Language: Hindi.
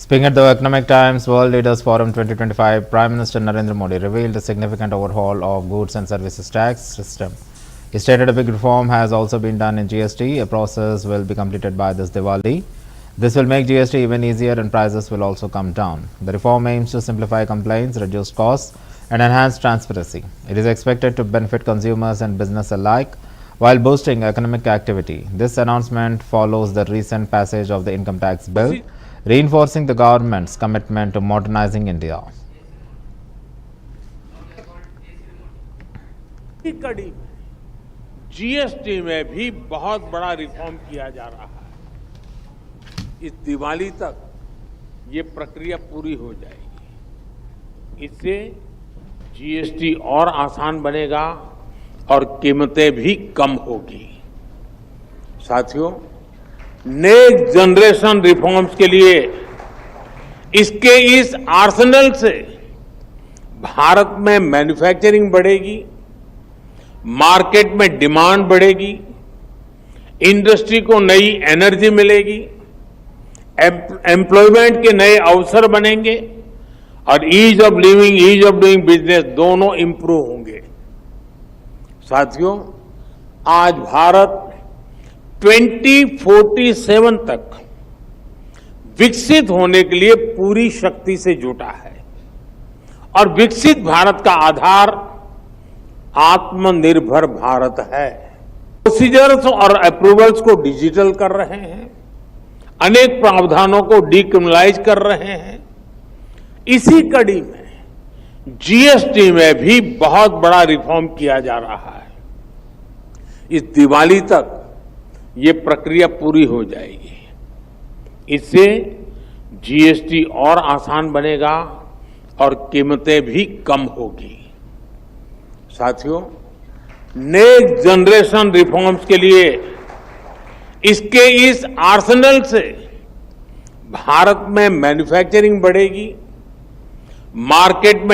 Speaking at the Economic Times World Leaders Forum 2025, Prime Minister Narendra Modi revealed a significant overhaul of goods and services tax system. He stated a big reform has also been done in GST. A process will be completed by this Diwali. This will make GST even easier and prices will also come down. The reform aims to simplify complaints, reduce costs and enhance transparency. It is expected to benefit consumers and business alike while boosting economic activity. This announcement follows the recent passage of the income tax bill, reinforcing the government's commitment to modernizing India. कड़ी में जीएसटी में भी बहुत बड़ा रिफॉर्म किया जा रहा है। इस दिवाली तक ये प्रक्रिया पूरी हो जाएगी। इससे जीएसटी और आसान बनेगा और कीमतें भी कम होगी। साथियों, नेक्स्ट जनरेशन रिफॉर्म्स के लिए इसके इस आर्सेनल से भारत में मैन्युफैक्चरिंग बढ़ेगी, मार्केट में डिमांड बढ़ेगी, इंडस्ट्री को नई एनर्जी मिलेगी, एम्प्लॉयमेंट के नए अवसर बनेंगे और ease of living, ease of doing business दोनों इंप्रूव होंगे। साथियों, आज भारत 2047 तक विकसित होने के लिए पूरी शक्ति से जुटा है और विकसित भारत का आधार आत्मनिर्भर भारत है। प्रोसीजर्स और अप्रूवल्स को डिजिटल कर रहे हैं, अनेक प्रावधानों को डीक्रिमिनलाइज कर रहे हैं। इसी कड़ी में जीएसटी में भी बहुत बड़ा रिफॉर्म किया जा रहा है। इस दिवाली तक ये प्रक्रिया पूरी हो जाएगी। इससे जीएसटी और आसान बनेगा और कीमतें भी कम होगी। साथियों, नेक्स्ट जनरेशन रिफॉर्म्स के लिए इसके इस आर्सेनल से भारत में मैन्युफैक्चरिंग बढ़ेगी, मार्केट में